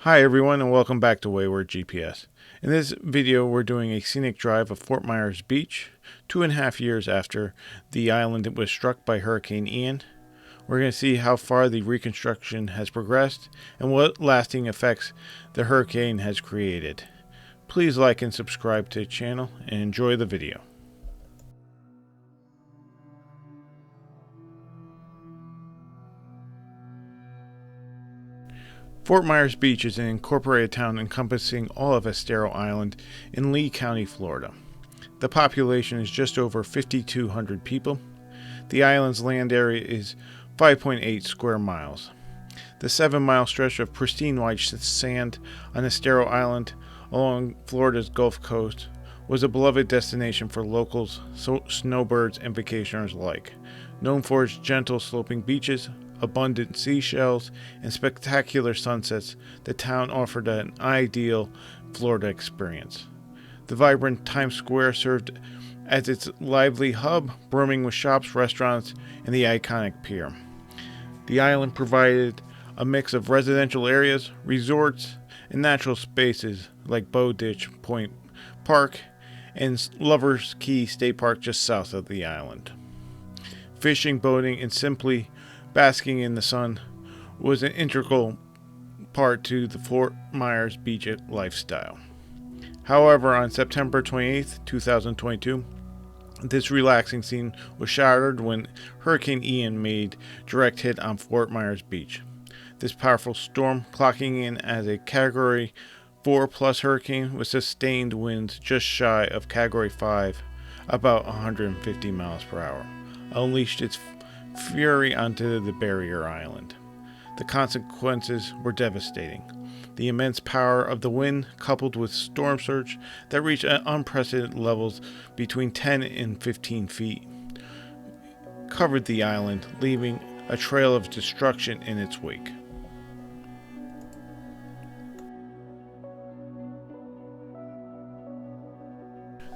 Hi everyone and welcome back to Wayward GPS. In this video we're doing a scenic drive of Fort Myers Beach 2.5 years after the island was struck by Hurricane Ian. We're going to see how far the reconstruction has progressed and what lasting effects the hurricane has created. Please like and subscribe to the channel and enjoy the video. Fort Myers Beach is an incorporated town encompassing all of Estero Island in Lee County, Florida. The population is just over 5,200 people. The island's land area is 5.8 square miles. The 7-mile stretch of pristine white sand on Estero Island along Florida's Gulf Coast was a beloved destination for locals, snowbirds, and vacationers alike. Known for its gentle sloping beaches, abundant seashells, and spectacular sunsets, the town offered an ideal Florida experience. The vibrant Times Square served as its lively hub, brimming with shops, restaurants, and the iconic pier. The island provided a mix of residential areas, resorts, and natural spaces like Bowditch Point Park and Lover's Key State Park just south of the island. Fishing, boating, and simply basking in the sun was an integral part to the Fort Myers Beach lifestyle. However, on September 28, 2022, this relaxing scene was shattered when Hurricane Ian made direct hit on Fort Myers Beach. This powerful storm, clocking in as a Category 4+ hurricane with sustained winds just shy of Category 5, about 150 miles per hour, unleashed its fury onto the barrier island. The consequences were devastating. The immense power of the wind, coupled with storm surge that reached unprecedented levels between 10 and 15 feet, covered the island, leaving a trail of destruction in its wake.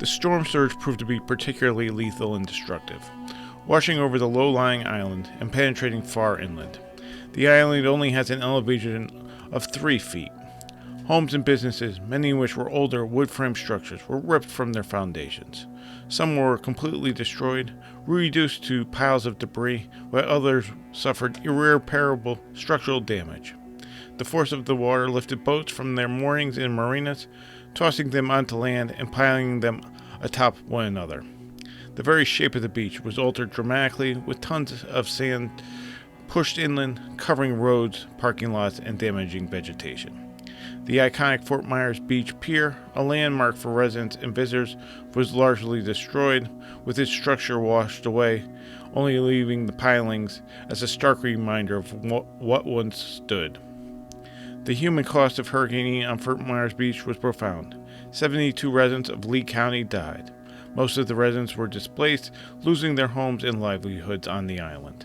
The storm surge proved to be particularly lethal and destructive, washing over the low-lying island and penetrating far inland. The island only has an elevation of 3 feet. Homes and businesses, many of which were older wood-frame structures, were ripped from their foundations. Some were completely destroyed, reduced to piles of debris, while others suffered irreparable structural damage. The force of the water lifted boats from their moorings in marinas, tossing them onto land and piling them atop one another. The very shape of the beach was altered dramatically, with tons of sand pushed inland, covering roads, parking lots, and damaging vegetation. The iconic Fort Myers Beach Pier, a landmark for residents and visitors, was largely destroyed, with its structure washed away, only leaving the pilings as a stark reminder of what once stood. The human cost of Hurricane Ian on Fort Myers Beach was profound. 72 residents of Lee County died. Most of the residents were displaced, losing their homes and livelihoods on the island.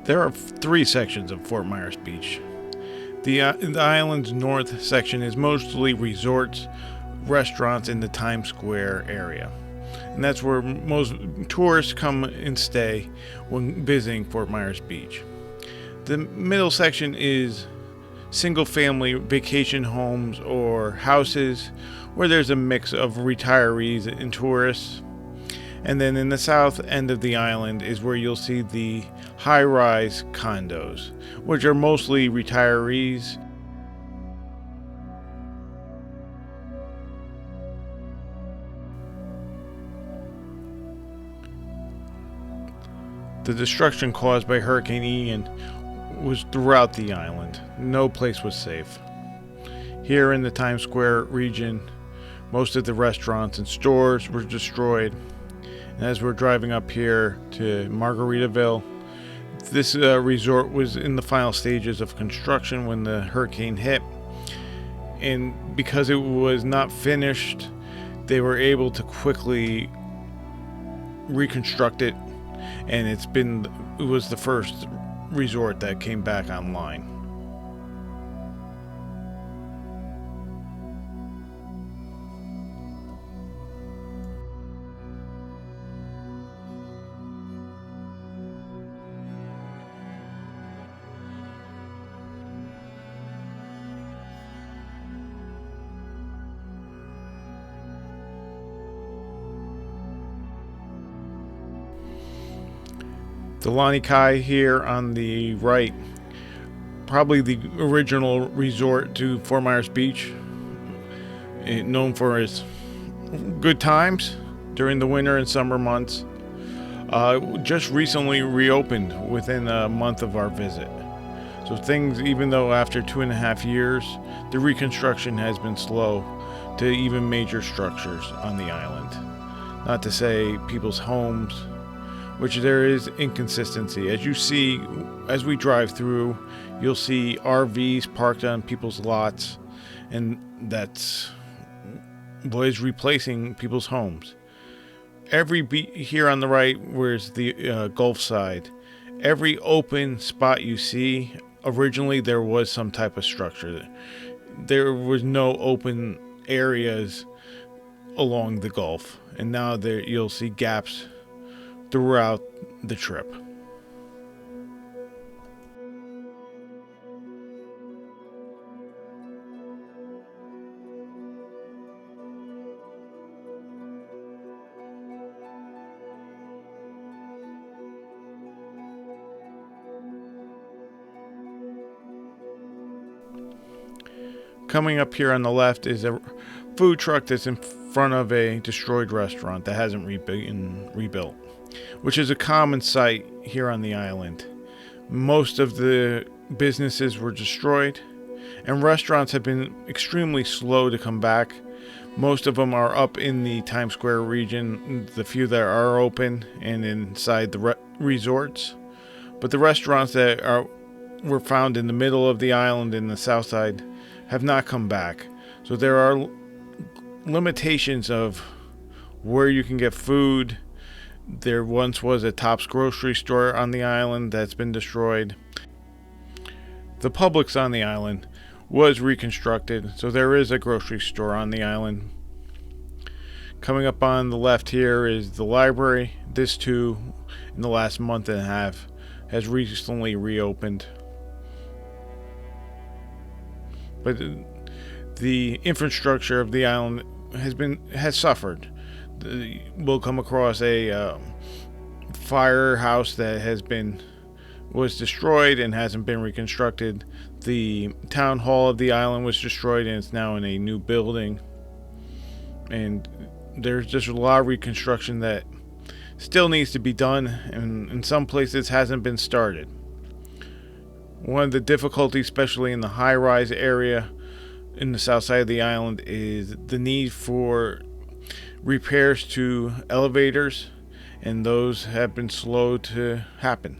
There are three sections of Fort Myers Beach. The island's north section is mostly resorts, restaurants in the Times Square area. And that's where most tourists come and stay when visiting Fort Myers Beach. The middle section is single family vacation homes or houses where there's a mix of retirees and tourists. And then in the south end of the island is where you'll see the high-rise condos, which are mostly retirees. The destruction caused by Hurricane Ian was throughout the island. No place was safe. Here in the Times Square region, most of the restaurants and stores were destroyed. And as we're driving up here to Margaritaville, this resort was in the final stages of construction when the hurricane hit. And because it was not finished, they were able to quickly reconstruct it. And it was the first resort that came back online. The Lani Kai here on the right, probably the original resort to Fort Myers Beach, known for its good times during the winter and summer months. Just recently reopened within a month of our visit. So things, even though after 2.5 years, the reconstruction has been slow to even major structures on the island. Not to say people's homes, which there is inconsistency. As we drive through, you'll see RVs parked on people's lots, and that's what is replacing people's homes. Here on the right, where's the Gulf side, every open spot you see, originally there was some type of structure. There was no open areas along the Gulf, and now you'll see gaps throughout the trip. Coming up here on the left is a food truck that's in front of a destroyed restaurant that hasn't been rebuilt, which is a common sight here on the island. Most of the businesses were destroyed, and restaurants have been extremely slow to come back. Most of them are up in the Times Square region, the few that are open, and inside the resorts. But the restaurants that were found in the middle of the island in the south side have not come back. So there are limitations of where you can get food. There once was a Tops grocery store on the island that's been destroyed. The Publix on the island was reconstructed, so there is a grocery store on the island. Coming up on the left here is the library. This too, in the last month and a half, has recently reopened. But the infrastructure of the island has suffered. We'll come across a firehouse that was destroyed and hasn't been reconstructed. The town hall of the island was destroyed and it's now in a new building. And there's just a lot of reconstruction that still needs to be done, and in some places hasn't been started. One of the difficulties, especially in the high-rise area in the south side of the island, is the need for repairs to elevators, and those have been slow to happen.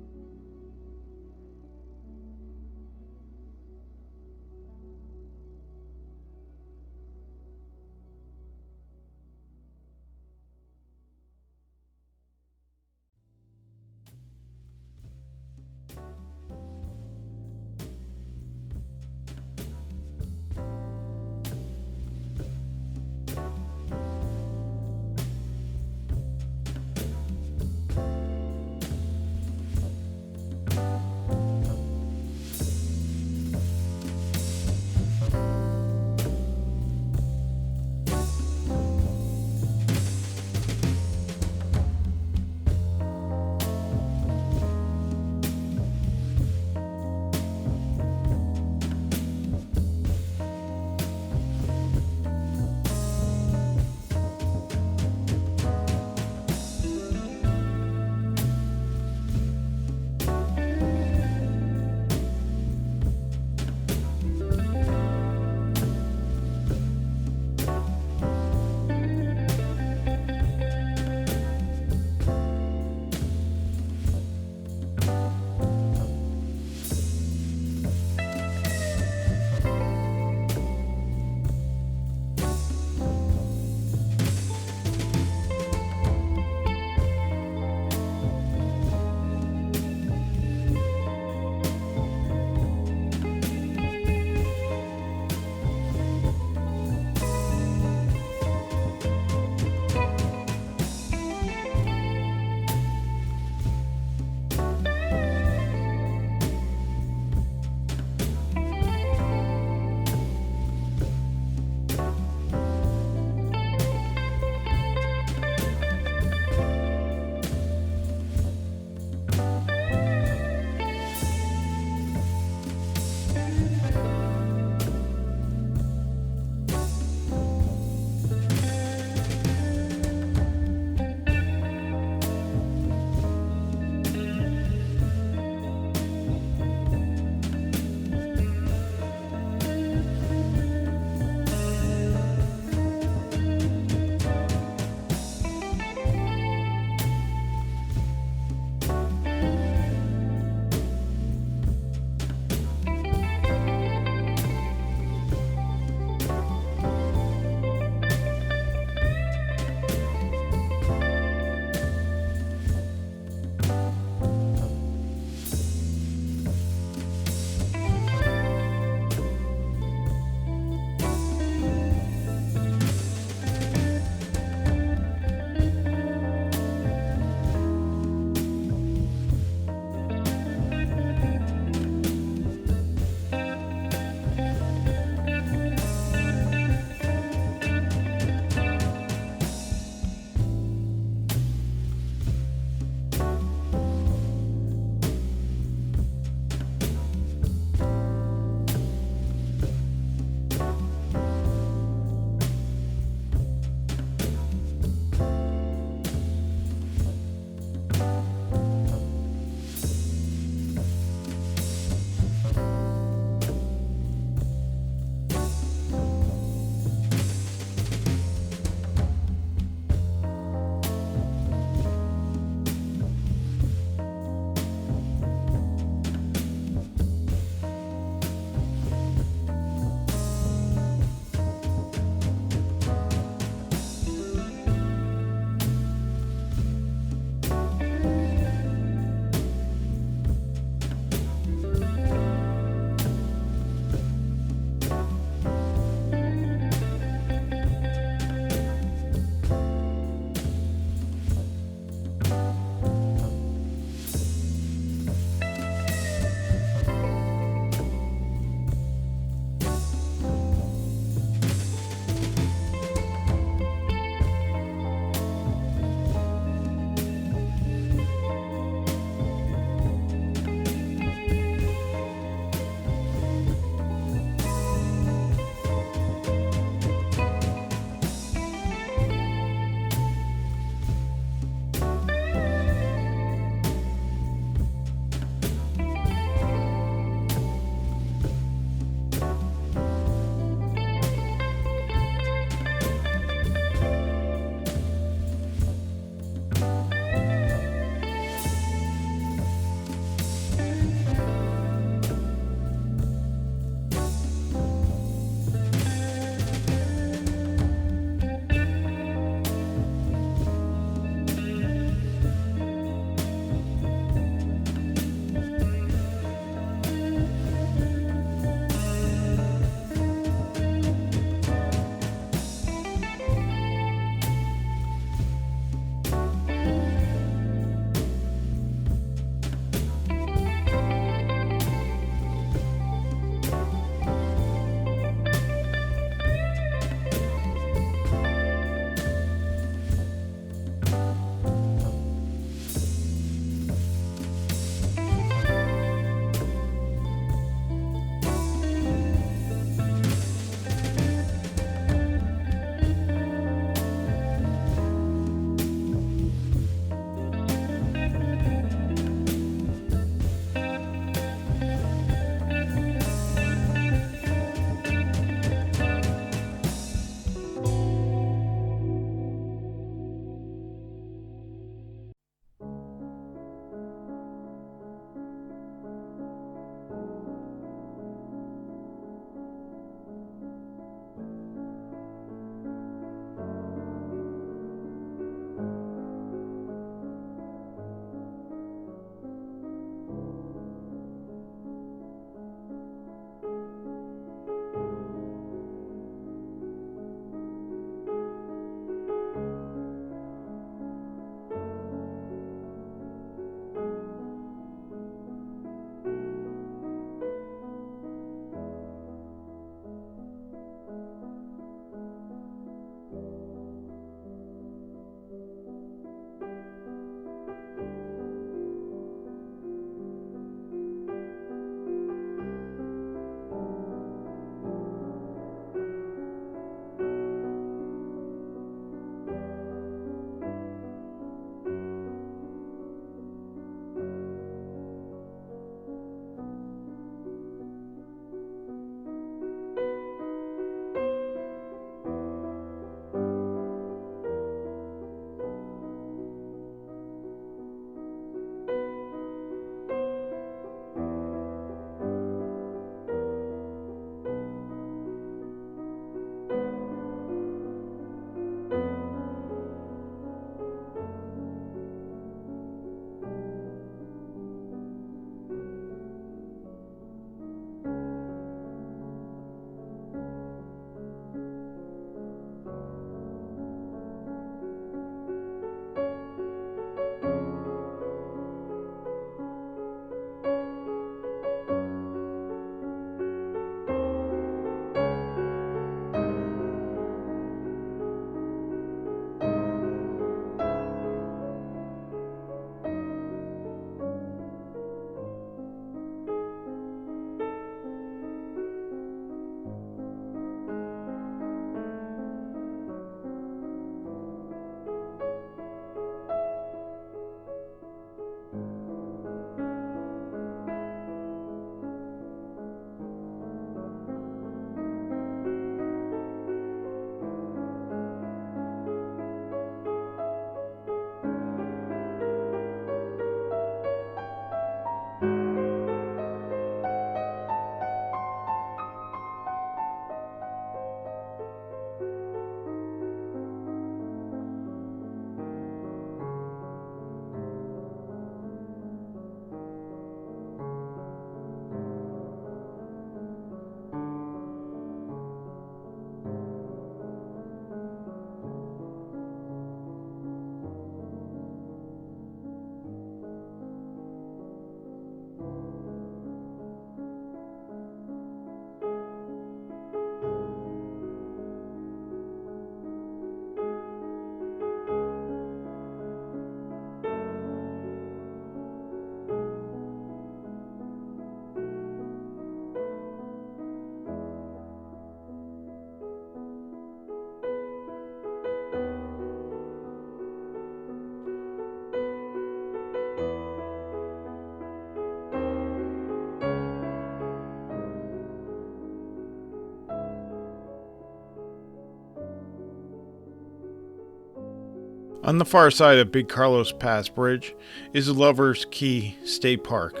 On the far side of Big Carlos Pass Bridge is the Lover's Key State Park,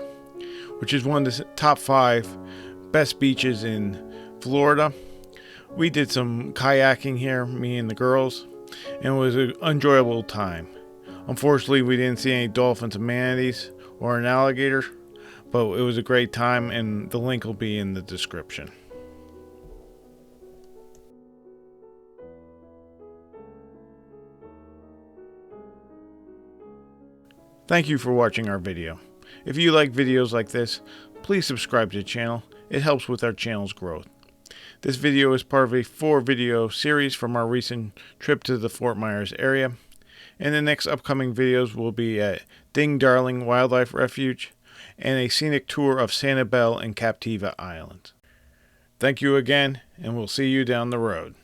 which is one of the top 5 best beaches in Florida. We did some kayaking here, me and the girls, and it was an enjoyable time. Unfortunately, we didn't see any dolphins and manatees or an alligator, but it was a great time, and the link will be in the description. Thank you for watching our video. If you like videos like this, please subscribe to the channel. It helps with our channel's growth. This video is part of a 4-video series from our recent trip to the Fort Myers area. And the next upcoming videos will be at Ding Darling Wildlife Refuge and a scenic tour of Sanibel and Captiva Islands. Thank you again, and we'll see you down the road.